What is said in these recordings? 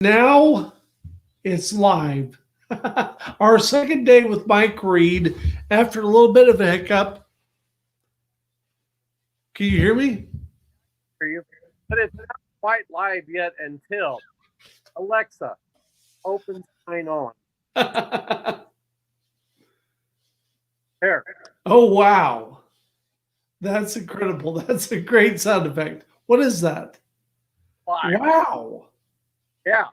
Now it's live. Our second day with Mike Reed after a little bit of a hiccup. Can you hear me? For you, but it's not quite live yet until Alexa open sign on. Here, Oh, wow. That's incredible. That's a great sound effect. What is that? live. Wow. Yeah.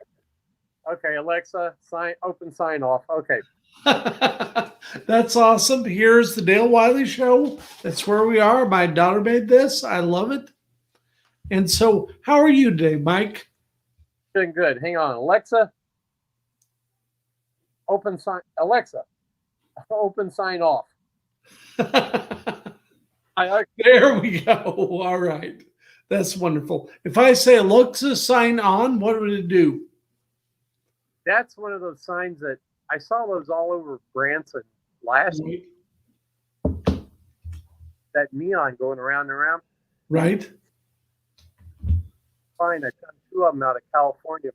Okay, Alexa, open sign off. Okay. That's awesome. Here's the Dale Wiley Show. That's where we are. My daughter made this. I love it. And so, how are you today, Mike? Doing good. Hang on. Alexa, open sign. Alexa, open sign off. I There we go. All right. That's wonderful. If I say Alexa sign on, what would it do? That's one of those signs that I saw those all over Branson last. That neon going around and around. Right? Fine. I found two of them out of California,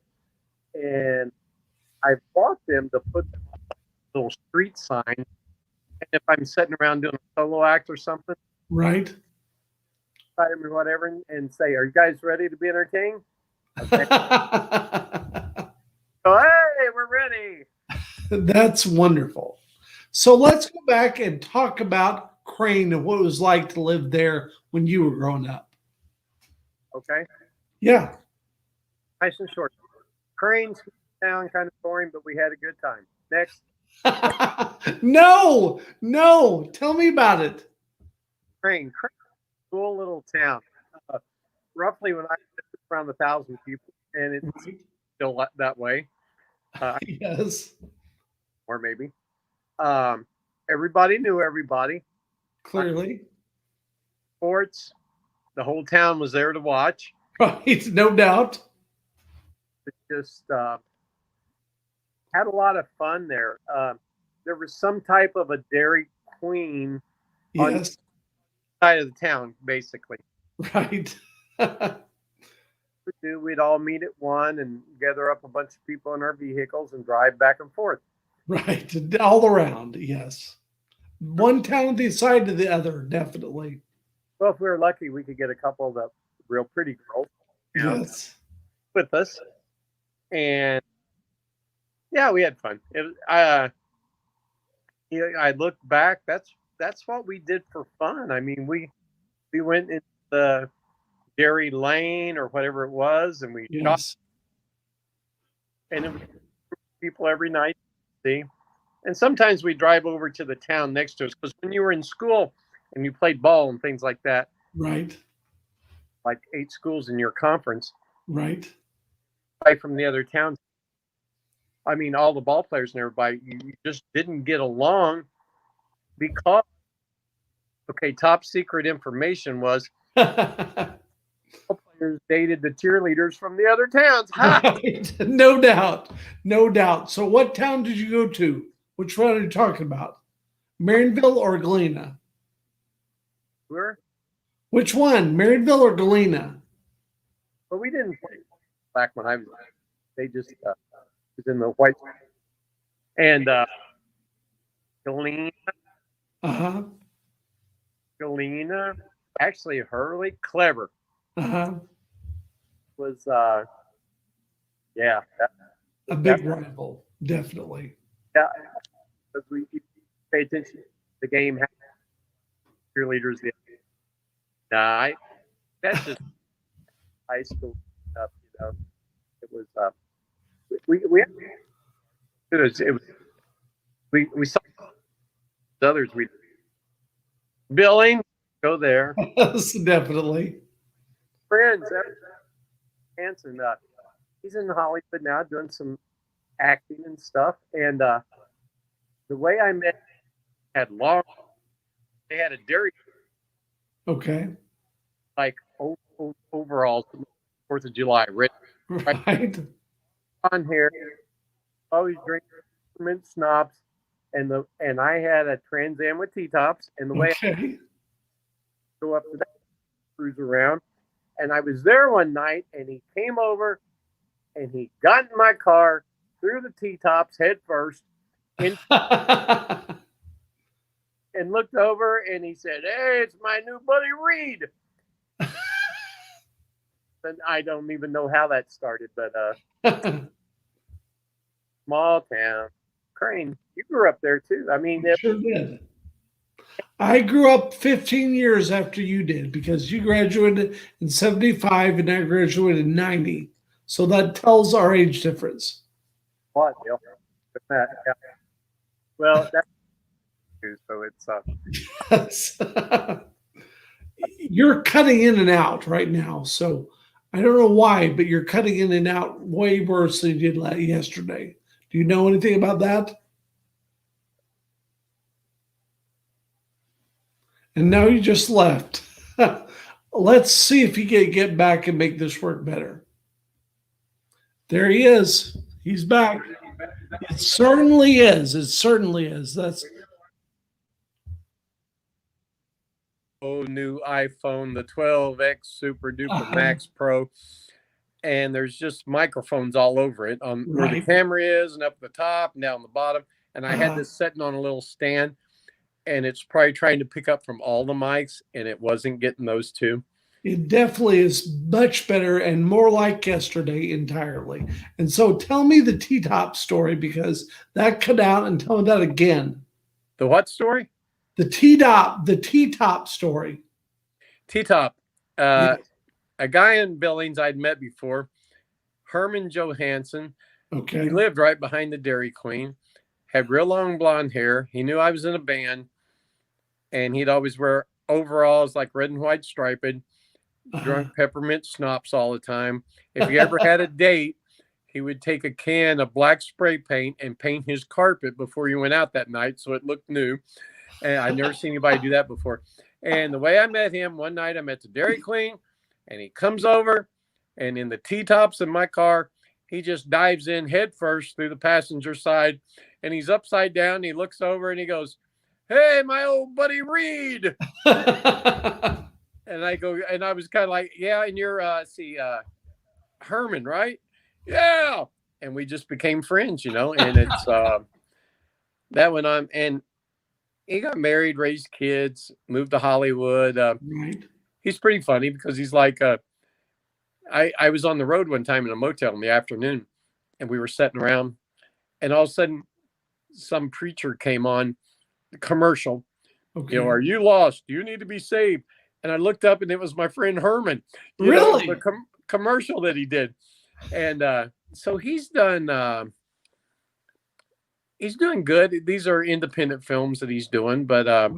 and I bought them to put them on a little street sign. And if I'm sitting around doing a solo act or something, Right? or whatever, and say, "Are you guys ready to be entertained?" Okay. So, hey, we're ready. That's wonderful. So let's go back and talk about Crane and what it was like to live there when you were growing up. Okay, Yeah. nice and short. Cranes sound kind of boring, but we had a good time. Next, No, no. Tell me about it. Crane, cool little town. Uh, Roughly, when I was around 1,000 people, and it's still that way, Yes, or maybe. Um, Everybody knew everybody. clearly. Sports, the whole town was there to watch. Right, no doubt. It just had a lot of fun there. There was some type of a Dairy Queen on the Yes, side of the town, basically. right. We'd all meet at one and gather up a bunch of people in our vehicles and drive back and forth. Right, all around, yes. One town beside to the other, definitely. Well, if we were lucky, we could get a couple of the real pretty girls, you know, Yes. with us. And yeah, we had fun. I look back. That's what we did for fun. I mean, we went in the Dairy Lane or whatever it was, and we shot, Yes. and it was people every night. See, and sometimes we drive over to the town next to us because when you were in school and you played ball and things like that, Right. like 8 schools in your conference, Right. right from the other towns. I mean, all the ball players and everybody, you just didn't get along because, okay, top secret information was ball players dated the cheerleaders from the other towns. Ha! Right. No doubt. No doubt. So what town did you go to? Which one are you talking about? Marionville or Galena? We're, Which one? Marionville or Galena? but we didn't play back when I was. They just was in the white and Galena, Uh-huh. Galena. Actually, Hurley Clever Uh-huh. was yeah, A big rival, definitely. yeah. Because we pay attention to the game. Cheerleaders, the nah, that's just high school stuff. You know, it was we it was we saw others. We Billing, go there. Yes, definitely. Friends, Hanson, he's in Hollywood now doing some acting and stuff. And the way I met had long. They had a dairy Okay. like overalls, 4th of July, red, right Right. on hair, always drinking mint snobs, and I had a Trans Am with T tops, and the way I Okay. go up to that cruise around, and I was there one night, and he came over and he got in my car, through the T-tops head first, and looked over, and he said, "Hey, it's my new buddy Reed." And I don't even know how that started, but small town. Crane, you grew up there too. I mean, Sure did. I grew up 15 years after you did because you graduated in 75 and I graduated in 90. So that tells our age difference. what? Yeah. Well, that's true. So it's You're cutting in and out right now. So I don't know why, but you're cutting in and out way worse than you did yesterday. Do you know anything about that? And now you just left. Let's see if he can get back and make this work better. There he is. He's back. It certainly is. It certainly is. That's new iPhone, the 12X Super Duper Max Pro, and there's just microphones all over it on where the camera is and up the top and down the bottom. And I had this sitting on a little stand, and it's probably trying to pick up from all the mics, and it wasn't getting those two. It definitely is much better and more like yesterday entirely. And so tell me the T-top story because that cut out, and tell me that again. The what story? The T-top story. T-top. A guy in Billings I'd met before, Herman Johansson. Okay. He lived right behind the Dairy Queen, had real long blonde hair. He knew I was in a band, and he'd always wear overalls like red and white striped, drunk peppermint schnapps all the time. If he ever had a date, he would take a can of black spray paint and paint his carpet before he went out that night so it looked new. And I'd never seen anybody do that before. And the way I met him, one night I'm at the Dairy Queen, and he comes over, and in the T-tops in my car, he just dives in head first through the passenger side, and he's upside down. He looks over and he goes, "Hey, my old buddy Reed." And I go, and I was kind of like, "Yeah, and you're Herman, right?" "Yeah." And we just became friends, and it's that went on. And he got married, raised kids, moved to Hollywood. Right. He's pretty funny because he's like, I was on the road one time in a motel in the afternoon, and we were sitting around, and all of a sudden, some preacher came on, commercial. Okay. "Are you lost? Do you need to be saved?" And I looked up, and it was my friend Herman. Really? The commercial that he did. And so he's done. He's doing good. These are independent films that he's doing, but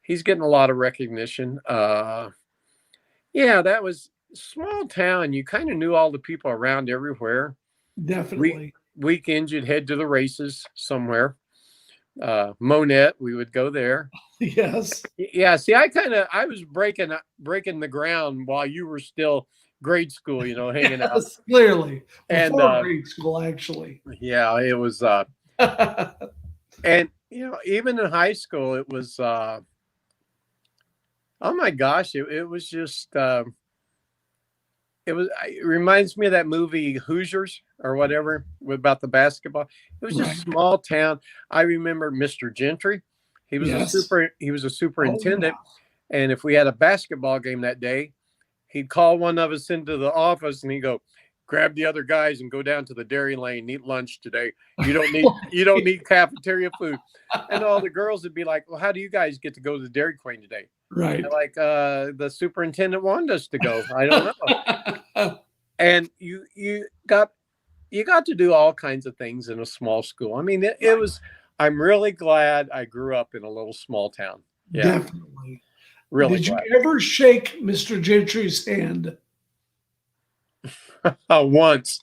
he's getting a lot of recognition. Yeah, that was small town. You kind of knew all the people around everywhere. Definitely. Weekends, you'd head to the races somewhere. Monette, we would go there. Yes. Yeah. See, I was breaking the ground while you were still grade school, hanging out. Clearly. And Before grade school, actually. Yeah, it was. And even in high school, it was. Oh my gosh! It was just. It reminds me of that movie Hoosiers or whatever about the basketball. It was just small town. I remember Mr. Gentry. He was a superintendent, and if we had a basketball game that day, he'd call one of us into the office and he'd go, "Grab the other guys and go down to the Dairy Lane, eat lunch today. You don't need cafeteria food." And all the girls would be like, "Well, how do you guys get to go to the Dairy Queen today?" Right. And like, the superintendent wanted us to go. I don't know. And you got to do all kinds of things in a small school. I mean, it was. I'm really glad I grew up in a little small town. Yeah, definitely. Really. Did you ever shake Mr. Gentry's hand? Once.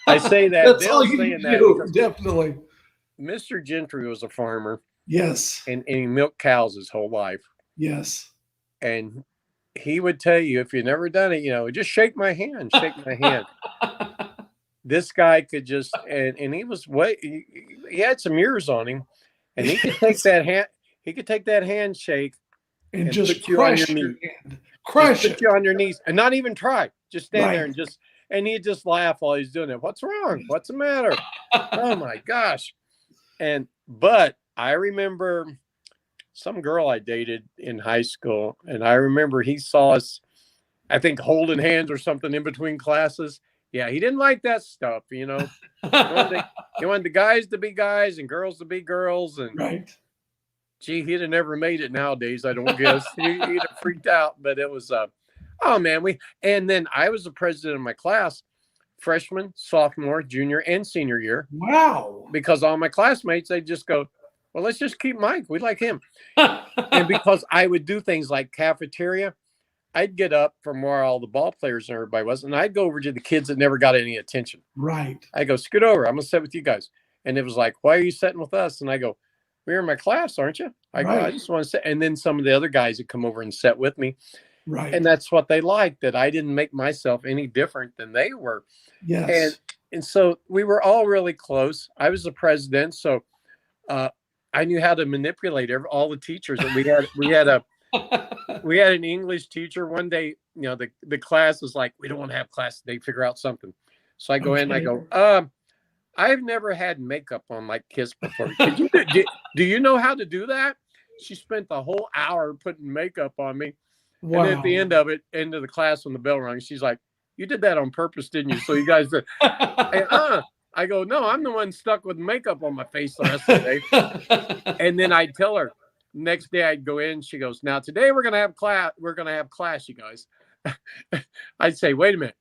I say that. That's all you do. Definitely. Mr. Gentry was a farmer. Yes. And he milked cows his whole life. Yes. And he would tell you, if you've never done it, just shake my hand, shake my hand. This guy could just, and he was he had some years on him, and he could take that hand, handshake and just crush your hand. Crush it. Put you on your knees and not even try. Just stand there And he'd just laugh while he's doing it. What's wrong? What's the matter? Oh my gosh. But I remember some girl I dated in high school, and I remember he saw us, I think, holding hands or something in between classes. Yeah, he didn't like that stuff, you know. He wanted the guys to be guys and girls to be girls. And Right. gee, he'd have never made it nowadays, I don't guess. He'd have freaked out. But it was, oh man, and then I was the president of my class, freshman, sophomore, junior, and senior year. Wow. Because all my classmates, they just go, well, let's just keep Mike. We like him. And because I would do things like cafeteria, I'd get up from where all the ball players and everybody was, and I'd go over to the kids that never got any attention. Right. I go, scoot over. I'm going to sit with you guys. And it was like, why are you sitting with us? And I go, we're in my class, aren't you? I go, I just want to sit. And then some of the other guys would come over and sit with me. Right. And that's what they liked, that I didn't make myself any different than they were. Yes. And so we were all really close. I was the president, so I knew how to manipulate all the teachers. And we had an English teacher one day. You know, the class was like, we don't want to have class today. Figure out something. So I go in and I go, I've never had makeup on my kiss before. Do you know how to do that? She spent the whole hour putting makeup on me. Wow. And at the end of the class, when the bell rang, she's like, you did that on purpose, didn't you? So you guys did. I go, no, I'm the one stuck with makeup on my face the rest of the day. And then I'd tell her, next day I'd go in. She goes, now today we're going to have class. We're going to have class, you guys. I'd say, wait a minute.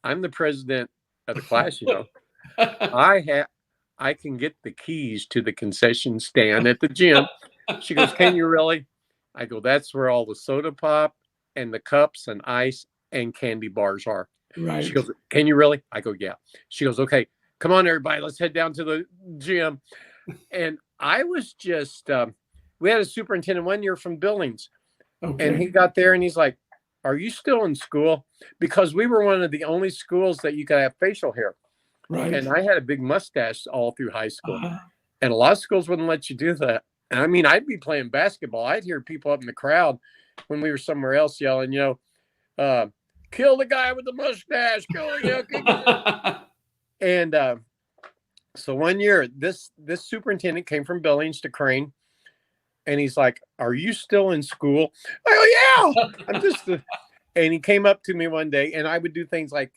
I'm the president of the class, you know. I can get the keys to the concession stand at the gym. She goes, can you really? I go, that's where all the soda pop and the cups and ice and candy bars are. Right. She goes, can you really? I go, yeah. She goes, okay, come on, everybody. Let's head down to the gym. And I was just, we had a superintendent one year from Billings. Okay. And he got there and he's like, are you still in school? Because we were one of the only schools that you could have facial hair. Right. And I had a big mustache all through high school. And a lot of schools wouldn't let you do that. And I mean, I'd be playing basketball. I'd hear people up in the crowd when we were somewhere else yelling, you know, kill the guy with the mustache. And so one year, this superintendent came from Billings to Crane. And he's like, are you still in school? I go, yeah. I'm just, and he came up to me one day and I would do things like,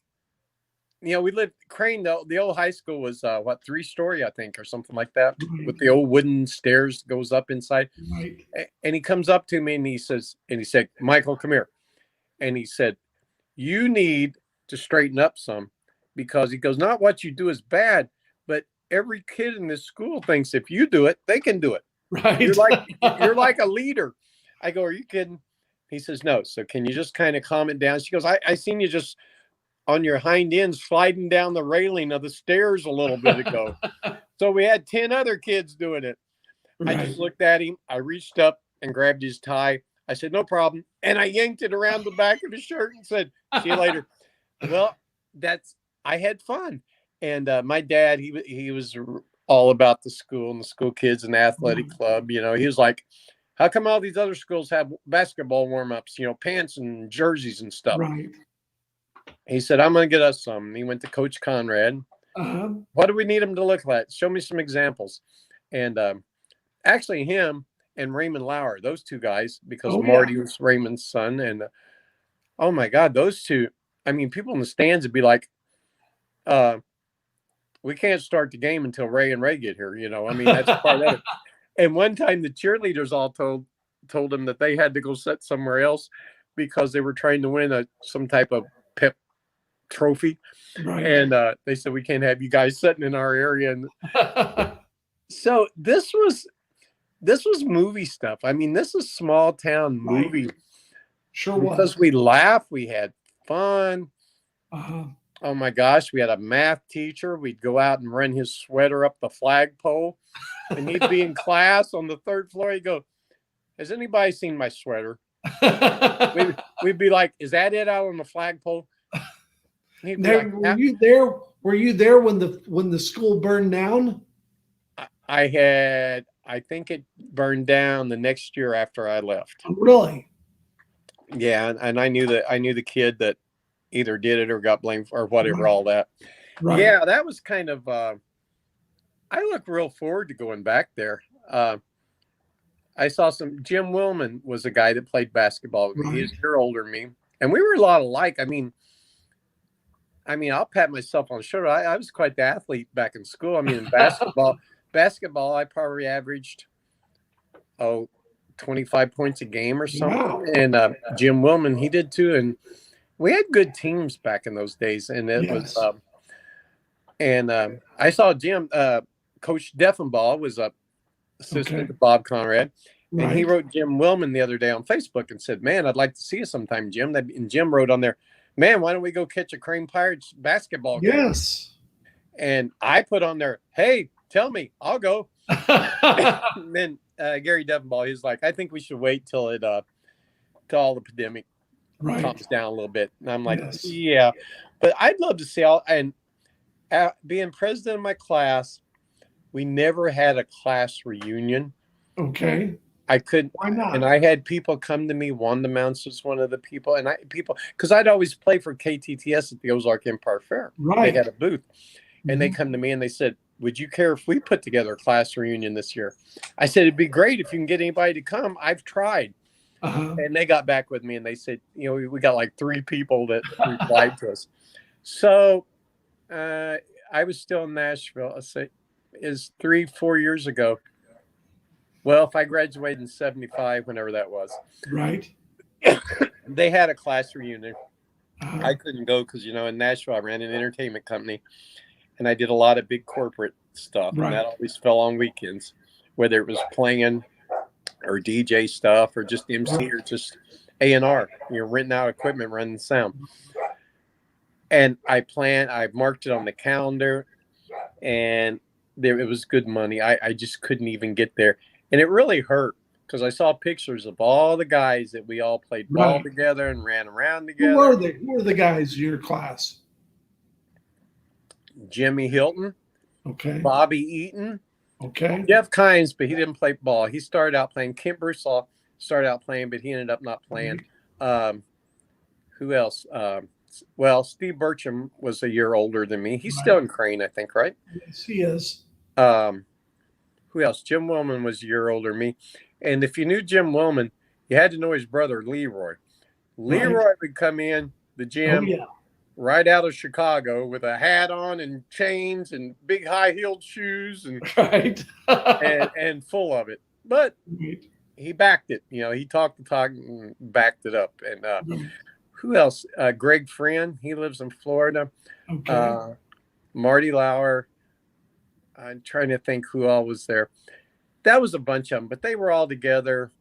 you know, we lived Crane, the old high school was 3-story, I think, or something like that, with the old wooden stairs goes up inside. Right. And he comes up to me and he said, Michael, come here. And he said, you need to straighten up some, because he goes, not what you do is bad, but every kid in this school thinks if you do it, they can do it. Right. You're like a leader. I go, are you kidding? He says, no. So can you just kind of calm it down? She goes, I seen you just on your hind end sliding down the railing of the stairs a little bit ago. So we had 10 other kids doing it. Right. I just looked at him. I reached up and grabbed his tie. I said, no problem. And I yanked it around the back of his shirt and said, see you later. Well, I had fun. And my dad, he was all about the school and the school kids and the athletic club. You know, he was like, how come all these other schools have basketball warm-ups, you know, pants and jerseys and stuff? Right. He said, I'm going to get us some. He went to Coach Conrad. What do we need him to look like? Show me some examples. And actually him and Raymond Lauer, those two guys, because Marty was Raymond's son. And oh my God, those two, I mean, people in the stands would be like, we can't start the game until Ray and Ray get here. You know, I mean, that's part of it. And one time the cheerleaders all told him that they had to go sit somewhere else because they were trying to win some type of pep trophy. Right. And they said, we can't have you guys sitting in our area. And so this was movie stuff. I mean, this is small town movie. Right. Sure was. Because we laughed, we had fun. Oh my gosh, we had a math teacher. We'd go out and run his sweater up the flagpole, and he'd be in class on the 3rd floor. He'd go, has anybody seen my sweater? We'd be like, is that it out on the flagpole? Now, were you there? Were you there when the school burned down? I think it burned down the next year after I left. Really? Yeah, and I knew the kid that either did it or got blamed or whatever, Right. all that. Right. Yeah, that was kind of, I look real forward to going back there. I saw Jim Willman was a guy that played basketball with me. He's a year older than me. And we were a lot alike. I mean, I'll pat myself on the shoulder. I was quite the athlete back in school. I mean, in basketball, I probably averaged, 25 points a game or something. Wow. And Jim Willman, he did too. And we had good teams back in those days. And it Yes. was, I saw Jim, Coach Deffenbaugh was a assistant to Bob Conrad. And he wrote Jim Willman the other day on Facebook and said, "Man, I'd like to see you sometime, Jim." And Jim wrote on there, "Man, why don't we go catch a Crane Pirates basketball game?" Yes. And I put on there, "Hey, tell me, I'll go." And then Gary Deffenbaugh, he's like, "I think we should wait till till all the pandemic calms down a little bit." And I'm like, Yes. "Yeah," but I'd love to see and being president of my class, we never had a class reunion. Okay. I couldn't. Why not? And I had people come to me. Wanda Mounts was one of the people, and because I'd always play for KTTS at the Ozark Empire Fair. Right. They had a booth, and they come to me and they said, "Would you care if we put together a class reunion this year?" I said, "It'd be great if you can get anybody to come. I've tried." And they got back with me and they said, we got like 3 people that replied to us. So I was still in Nashville. I say is 3-4 years ago. Well, if I graduated in 75, whenever that was, right, they had a class reunion. I couldn't go because, in Nashville, I ran an entertainment company and I did a lot of big corporate stuff. And that always fell on weekends, whether it was playing or DJ stuff or just MC or just A&R, renting out equipment, running sound. And I marked it on the calendar and it was good money. I just couldn't even get there. And it really hurt because I saw pictures of all the guys that we all played ball together and ran around together. Who were the guys in your class? Jimmy Hilton. Okay. Bobby Eaton. Okay. Jeff Kynes, but he didn't play ball. He started out playing. Kent Broussard started out playing, but he ended up not playing. Who else? Well, Steve Burcham was a year older than me. He's still in Crane, I think, right? Yes, he is. Who else? Jim Willman was a year older than me. And if you knew Jim Willman, you had to know his brother, Leroy. Leroy would come in the gym right out of Chicago with a hat on and chains and big high-heeled shoes and and full of it. But he backed it. He talked the talk and backed it up. And who else? Greg Friend. He lives in Florida. Okay. Marty Lauer. I'm trying to think who all was there. That was a bunch of them, but they were all together.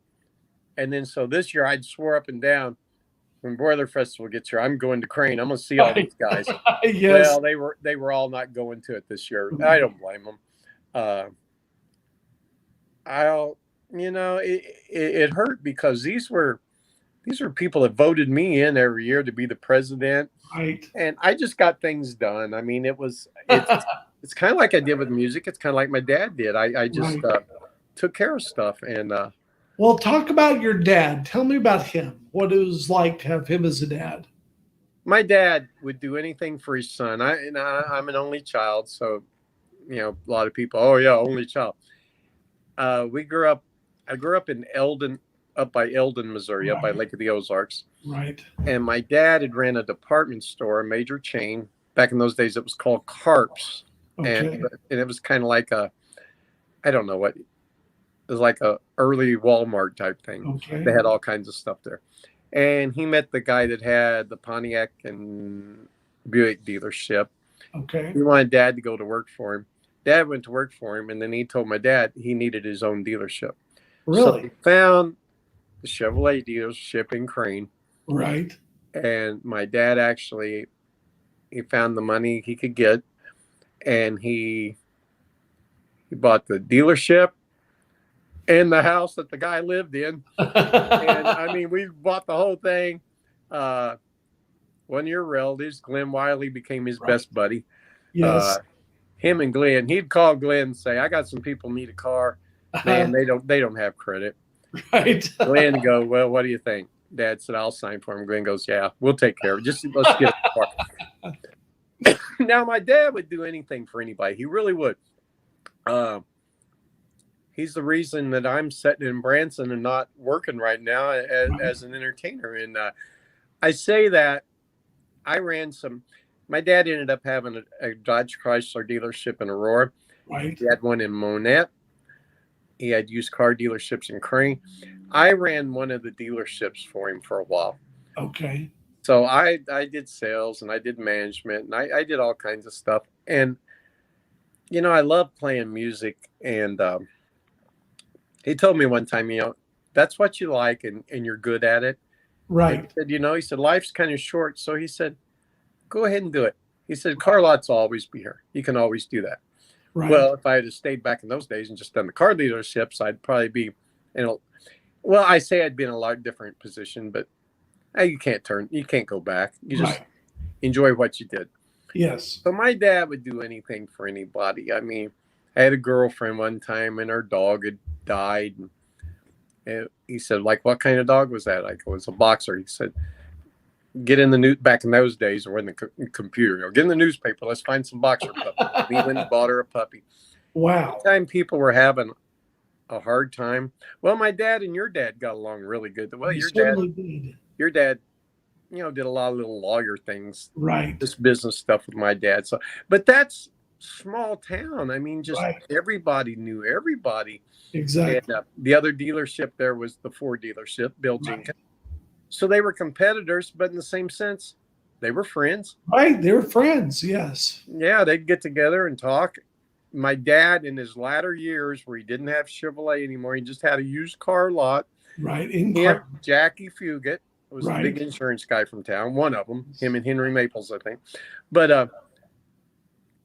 And then so this year I'd swore up and down when Boiler Festival gets here, I'm going to Crane. I'm going to see all these guys. Well, they were all not going to it this year. I don't blame them. It hurt because these were people that voted me in every year to be the president. Right. And I just got things done. I mean, it's kind of like I did with music. It's kind of like my dad did. I just took care of stuff. And well, talk about your dad. Tell me about him. What it was like to have him as a dad. My dad would do anything for his son. I'm an only child, so a lot of people, oh yeah, only child. I grew up in Eldon, up by Eldon, Missouri, up by Lake of the Ozarks. Right. And my dad had ran a department store, a major chain. Back in those days, it was called Carps. Okay. And it was kind of like I don't know what, it was like a early Walmart type thing. Okay. They had all kinds of stuff there. And he met the guy that had the Pontiac and Buick dealership. Okay. He wanted Dad to go to work for him. Dad went to work for him, and then he told my dad he needed his own dealership. Really? So he found the Chevrolet dealership in Crane. Right. And my dad he found the money he could get, and he bought the dealership and the house that the guy lived in. And we bought the whole thing. 1 year relatives, Glenn Wiley became his best buddy. Yes. Him and Glenn, he'd call Glenn and say, "I got some people need a car. Man, they don't have credit." Right. Glenn would go, "Well, what do you think?" Dad said, I'll sign for him. Glenn goes, yeah, we'll take care of it. Just let's get a car. Now, my dad would do anything for anybody. He really would. He's the reason that I'm sitting in Branson and not working right now as an entertainer. And I say that I ran some. My dad ended up having a Dodge Chrysler dealership in Aurora. Right. He had one in Monette. He had used car dealerships in Crane. I ran one of the dealerships for him for a while. Okay. So I did sales and I did management and I did all kinds of stuff. And, you know, I love playing music. And he told me one time, you know, that's what you like and you're good at it. Right. He said, you know, he said, life's kind of short. So he said, go ahead and do it. He said, car lots will always be here. You can always do that. Right. Well, if I had stayed back in those days and just done the car dealerships, I'd probably be well, I say I'd be in a lot different position, but you can't go back. You just enjoy what you did. Yes. So my dad would do anything for anybody. I mean, I had a girlfriend one time and her dog had died. And he said, like, what kind of dog was that? Like, it was a boxer. He said, get in the news. Back in those days, or in the computer, you know, get in the newspaper. Let's find some boxer puppies. He went and bought her a puppy. Wow. The time people were having a hard time. Well, my dad and your dad got along really good. Well, your dad, you know, did a lot of little lawyer things, right? This business stuff with my dad. So, but that's small town. I mean, just everybody knew everybody. Exactly. And the other dealership there was the Ford dealership, Bill Jenkins. So they were competitors, but in the same sense, they were friends. Right. They were friends. Yes. Yeah. They'd get together and talk. My dad, in his latter years, where he didn't have Chevrolet anymore, he just had a used car lot. Right. Jackie Fugit was a big insurance guy from town. One of them, him and Henry Maples, I think. But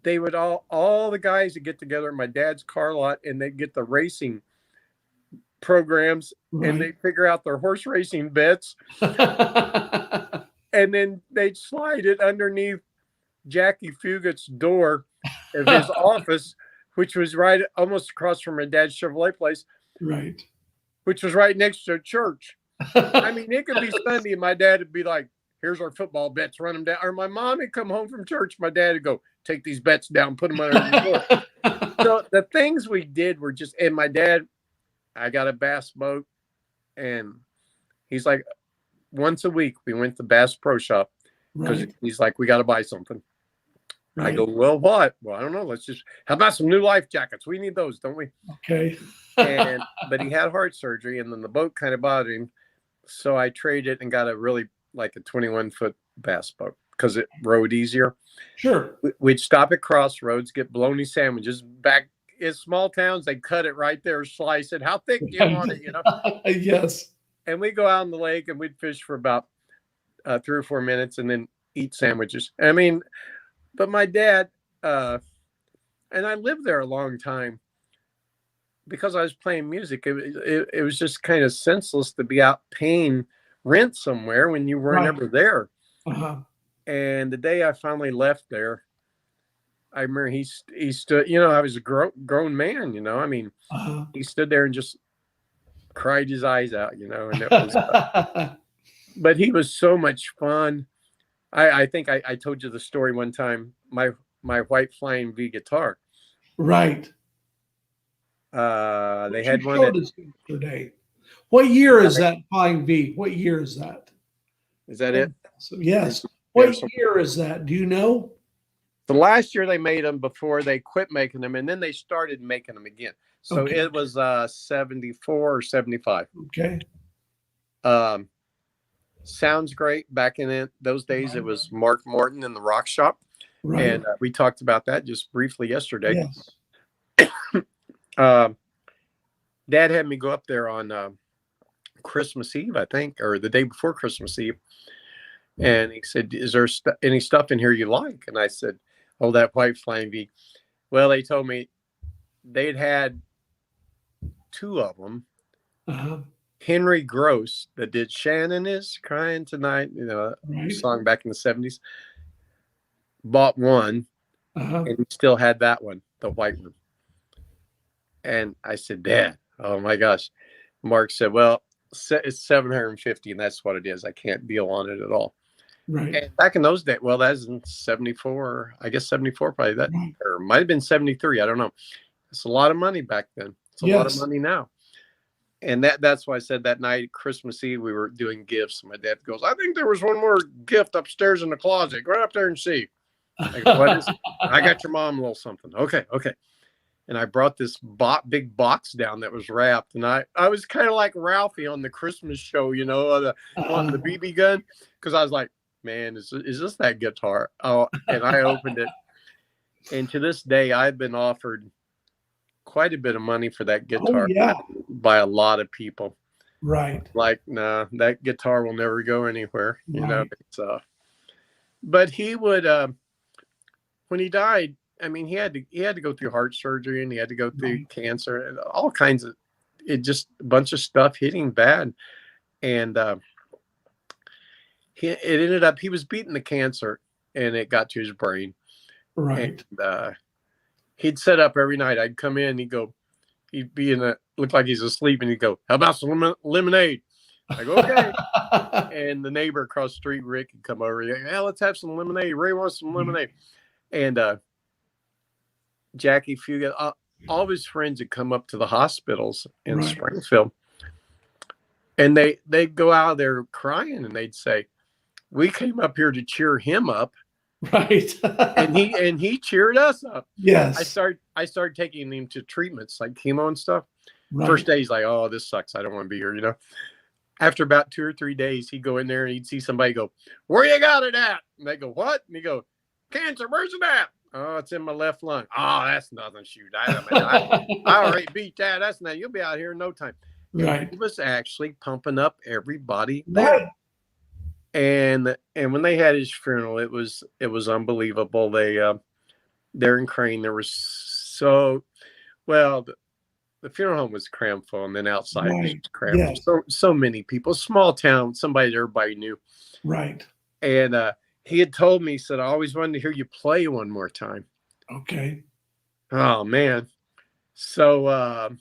they would all the guys would get together at my dad's car lot, and they'd get the racing programs, and they'd figure out their horse racing bets, and then they'd slide it underneath Jackie Fugit's door of his office, which was right almost across from my dad's Chevrolet place, which was right next to a church. I mean, it could be Sunday and my dad would be like, here's our football bets, run them down. Or my mom would come home from church, my dad would go, take these bets down, put them under the door. So the things we did were just, and my dad, I got a bass boat, and he's like, once a week we went to Bass Pro Shop, because he's like, we got to buy something. I go, well, what? Well, I don't know. How about some new life jackets? We need those, don't we? Okay. But he had heart surgery, and then the boat kind of bothered him. So I traded and got a 21-foot bass boat because it rode easier. Sure. We'd stop at crossroads, get bologna sandwiches. Back in small towns, they cut it right there, slice it. How thick do you want it, you know? Yes. And we'd go out in the lake, and we'd fish for about 3 or 4 minutes and then eat sandwiches. I mean, but my dad, and I lived there a long time because I was playing music. It was just kind of senseless to be out paying rent somewhere when you weren't ever there. And the day I finally left there, I remember he stood, you know, I was a grown man, you know, I mean, he stood there and just cried his eyes out, you know, and it was, but he was so much fun. I think I told you the story one time, my white Flying V guitar. Right. They had one today. What year is that Flying V? What year is that? Is that it? So, yes. What year is that? Do you know? The last year they made them before they quit making them, and then they started making them again. So it was 74 or 75. Okay. Sounds great. Back in those days, it was Mark Morton in the Rock Shop. And we talked about that just briefly yesterday. Yes. Dad had me go up there on Christmas Eve, I think, or the day before Christmas Eve. And he said, is there any stuff in here you like? And I said, oh, that white Flying V. Well, they told me they'd had 2 of them. Henry Gross, that did Shannon Is Crying Tonight, you know, song back in the 70s, bought one, and he still had that one, the white one. And I said, Dad, oh my gosh. Mark said, well, It's 750, and that's what it is. I can't deal on it at all. Right. And back in those days, well, that's in 74. I guess 74 probably that, Right. or might have been 73. I don't know. It's a lot of money back then. It's a lot of Yes. money now. And that's why I said that night, Christmas Eve, we were doing gifts. My dad goes, I think there was one more gift upstairs in the closet. Go up there and see. I go, what is it? I got your mom a little something. Okay. And I brought this big box down that was wrapped. And I was kind of like Ralphie on the Christmas show, you know, the BB gun. Because I was like, man, is this that guitar? Oh, and I opened it. And to this day, I've been offered quite a bit of money for that guitar by a lot of people. Right. Like, nah, that guitar will never go anywhere. You know, but he would, when he died, I mean, he had to go through heart surgery, and he had to go through cancer, and all kinds of, just a bunch of stuff hitting bad. And it ended up, he was beating the cancer, and it got to his brain. Right. And he'd set up every night. I'd come in, he'd be look like he's asleep, and he'd go, how about some lemonade? I go, okay. And the neighbor across the street, Rick, would come over. He'd go, yeah, let's have some lemonade. Ray wants some lemonade. And Jackie Fugate, all of his friends had come up to the hospitals in Springfield, and they'd go out there crying, and they'd say, we came up here to cheer him up. Right. and he cheered us up. Yes. I started taking him to treatments like chemo and stuff. Right. First day he's like, oh, this sucks. I don't want to be here, you know. After about 2 or 3 days, he'd go in there and he'd see somebody go, where you got it at? And they go, what? And he go, cancer, where's it at? Oh, it's in my left lung. Oh, that's nothing. Shoot. I already beat that. That's not, you'll be out here in no time. Right. He was actually pumping up everybody there. And when they had his funeral, it was unbelievable. There in Crane, there was the funeral home was crammed full, and then outside was crammed. So many people, small town, somebody that everybody knew. Right. And he had told me, he said, I always wanted to hear you play one more time. Okay. Oh man. So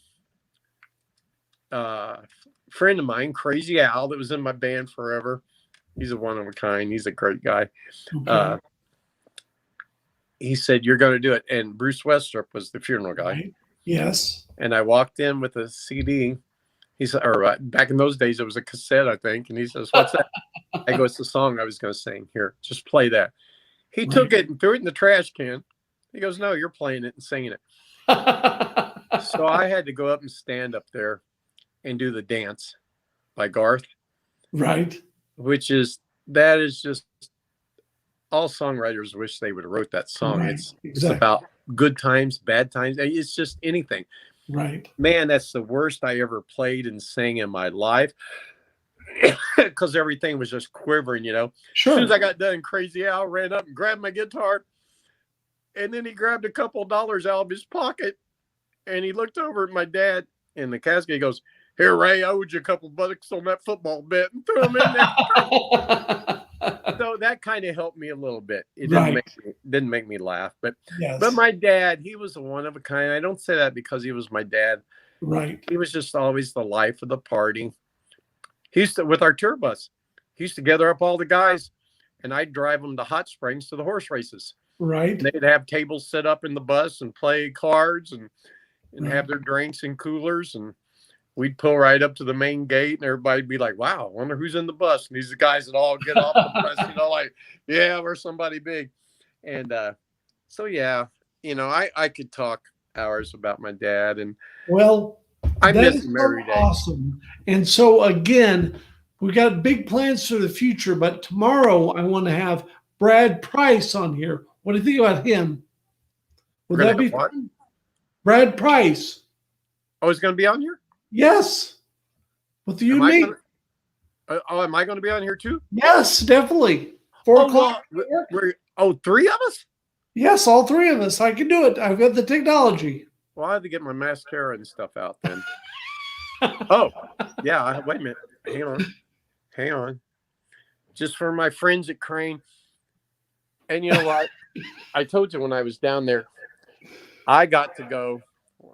friend of mine, Crazy Al, that was in my band forever. He's a one of a kind. He's a great guy. Okay. He said, you're going to do it. And Bruce Westrup was the funeral guy. Right. Yes. And I walked in with a CD. He said, or back in those days, it was a cassette, I think. And he says, what's that? I go, it's the song I was going to sing. Here, just play that. He took it and threw it in the trash can. He goes, no, you're playing it and singing it. So I had to go up and stand up there and do the dance by Garth. Right. That is just, all songwriters wish they would have wrote that song. Right. It's about good times, bad times. It's just anything. Right. Man, that's the worst I ever played and sang in my life. Because everything was just quivering, you know. Sure. As soon as I got done, Crazy Al ran up and grabbed my guitar. And then he grabbed a couple $2 out of his pocket. And he looked over at my dad in the casket. He goes, here, Ray, I owed you a couple bucks on that football bet, and threw him in there. So that kind of helped me a little bit. It didn't make me laugh, but my dad, he was one of a kind. I don't say that because he was my dad. Right. He was just always the life of the party. He used to, with our tour bus, he used to gather up all the guys, and I'd drive them to Hot Springs to the horse races. Right. And they'd have tables set up in the bus and play cards and have their drinks and coolers, and we'd pull right up to the main gate, and everybody'd be like, wow, I wonder who's in the bus. And these are the guys that all get off the bus, you know, like, yeah, we're somebody big. And so, yeah, you know, I could talk hours about my dad. And well, I miss him every day. Awesome. And so, again, we got big plans for the future, but tomorrow I want to have Brad Price on here. What do you think about him? Would that be fun? Brad Price. Oh, he's going to be on here? Yes. With the unique. Am I going to be on here too? Yes, definitely. 4 o'clock. Three of us? Yes, all three of us. I can do it. I've got the technology. Well, I have to get my mascara and stuff out then. Oh, yeah. Wait a minute. Hang on. Just for my friends at Crane. And you know what? I told you when I was down there, I got to go.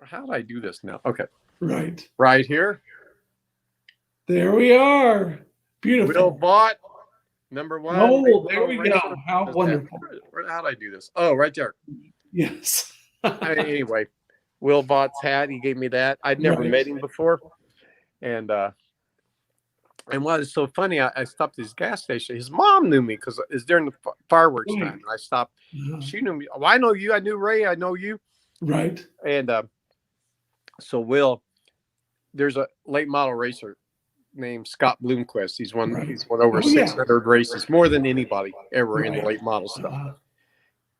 How do I do this now? Okay. Right here. There we are. Will Beautiful. Vaught, number one. Oh, late there model we racer. go. How How's that? wonderful. How'd I do this? Oh, right there. Yes. Anyway, Will Vaught's hat. He gave me that. I'd never Right. met him before, and what is so funny, I stopped at his gas station. His mom knew me because it's during the fireworks Right. time. And I stopped. Uh-huh. She knew me. Oh, I know you. I knew Ray. I know you. Right. And so Will, there's a late model racer named Scott Bloomquist. He's won. Right. He's won over Oh, yeah. 600 races, more than anybody ever in the Right. late model stuff. Uh-huh.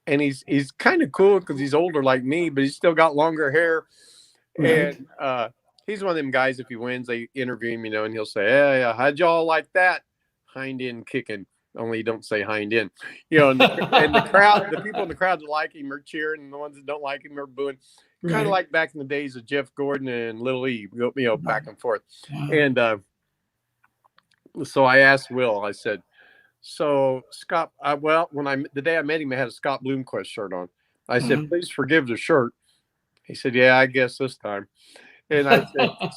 And he's kind of cool because he's older like me, but he's still got longer hair. Right. And he's one of them guys. If he wins, they interview him, and he'll say, "Hey, how'd y'all like that hind end kicking?" Only you don't say hind end, and the crowd, the people in the crowd that like him are cheering, and the ones that don't like him are booing. Kind Right. of like back in the days of Jeff Gordon and Little E, back and forth. Uh-huh. And so I asked Will. I said, "So Scott, the day I met him, I had a Scott Bloomquist shirt on. I said, Uh-huh. please forgive the shirt." He said, "Yeah, I guess this time." And I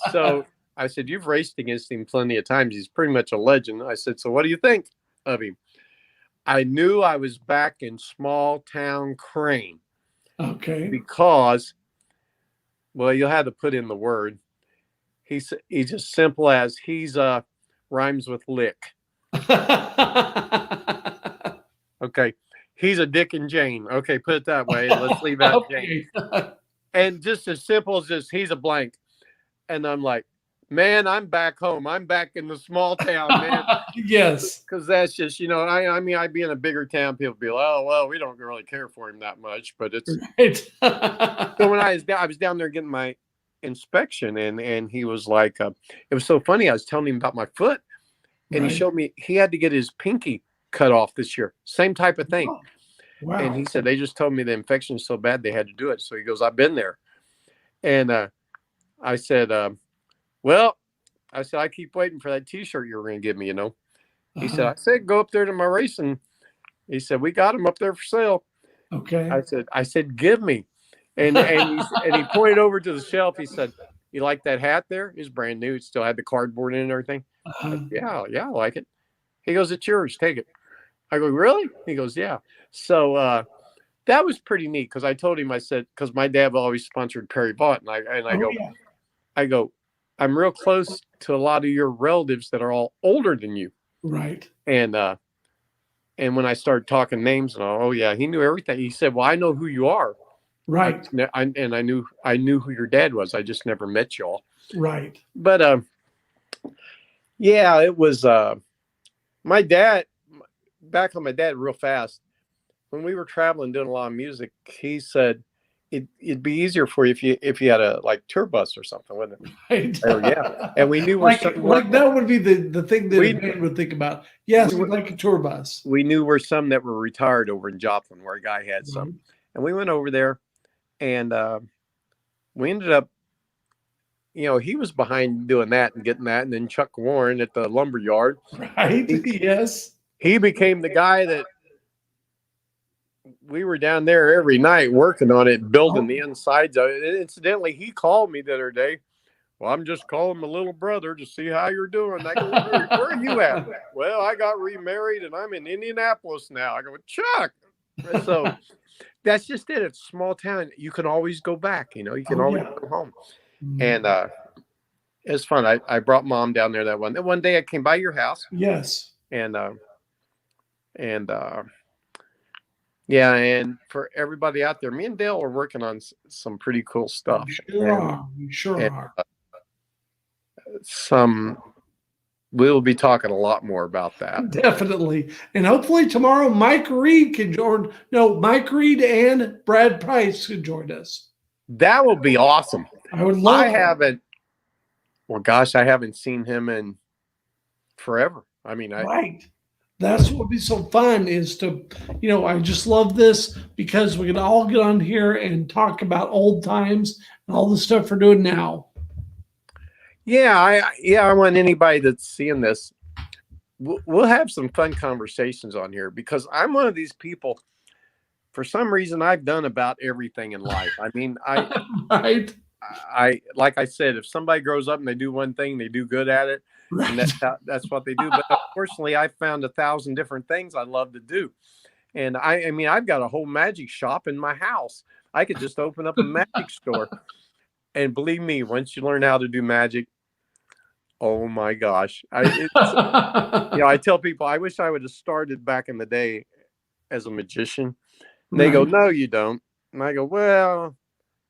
said, I said, "You've raced against him plenty of times. He's pretty much a legend." I said, "So what do you think of him?" I knew I was back in small town Crane Okay. because, well, you'll have to put in the word. He's as simple as rhymes with lick. Okay. He's a Dick and Jane. Okay, put it that way. Let's leave out Jane. Okay. And just as simple as just he's a blank. And I'm like, man, I'm back home. I'm back in the small town, man. Yes. Because that's just, I mean, I'd be in a bigger town. People be like, "Oh, well, we don't really care for him that much." But it's Right. so when I was down there getting my inspection, and he was like, it was so funny. I was telling him about my foot, and Right. he showed me he had to get his pinky cut off this year. Same type of thing. Wow. And he said, they just told me the infection is so bad they had to do it. So he goes, "I've been there." And I said, well, I keep waiting for that T-shirt you were going to give me, He said, Uh-huh. I said, go up there to my racing. He said, "We got them up there for sale." Okay. I said, "Give me." And he pointed over to the shelf. He said, "You like that hat there? It's brand new. It still had the cardboard in it and everything." Uh-huh. Yeah, I like it. He goes, "It's yours. Take it." I go, "Really?" He goes, "Yeah." So that was pretty neat because I told him, I said, because my dad always sponsored Perry Vaught, and I Oh, yeah. I go, "I'm real close to a lot of your relatives that are all older than you." Right. And when I started talking names and all, "Oh yeah," he knew everything. He said, "Well, I know who you are." Right. I knew who your dad was. I just never met y'all. Right. But yeah, it was my dad. Back on my dad real fast. When we were traveling doing a lot of music, he said it'd be easier for you if you had a tour bus or something, wouldn't it? Right. Oh yeah, and we knew like that would be the thing that a band would think about. Yes, we'd like a tour bus. We knew where some that were retired over in Joplin, where a guy had some, and we went over there, and we ended up, he was behind doing that and getting that, and then Chuck Warren at the lumber yard. Right. Yes. He became the guy that we were down there every night working on it, building the insides of it. Incidentally, he called me the other day. "Well, I'm just calling my little brother to see how you're doing." I go, where are you at?" "Well, I got remarried and I'm in Indianapolis now." I go, "Chuck." So that's just it. It's a small town. You can always go back, you can always go home. And it's fun. I brought Mom down there that one day I came by your house. Yes. And yeah, and for everybody out there, me and Dale are working on some pretty cool stuff. We sure are. We'll be talking a lot more about that. Definitely. And hopefully tomorrow Mike Reed can join. No, Mike Reed and Brad Price can join us. That will be awesome. I would love I haven't seen him in forever. I mean, right. That's what would be so fun is to, I just love this because we can all get on here and talk about old times and all the stuff we're doing now. Yeah, I want anybody that's seeing this. We'll have some fun conversations on here because I'm one of these people. For some reason, I've done about everything in life. I mean, Right. like I said, if somebody grows up and they do one thing, they do good at it, and that's what they do. But unfortunately, I found 1,000 different things I love to do. And I mean, I've got a whole magic shop in my house. I could just open up a magic store. And believe me, once you learn how to do magic, oh my gosh. I tell people, I wish I would have started back in the day as a magician. And they go, no, you don't. And I go, well,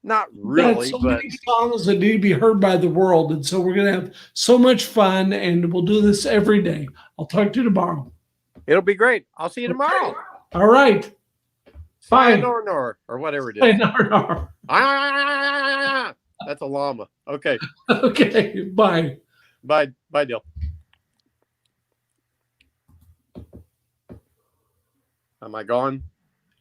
not really. So many songs that need to be heard by the world. And so we're going to have so much fun, and we'll do this every day. I'll talk to you tomorrow. It'll be great. I'll see you tomorrow. All right. Bye. Or whatever it is. That's a llama. Okay. Okay. Bye. Bye, Dill. Am I gone?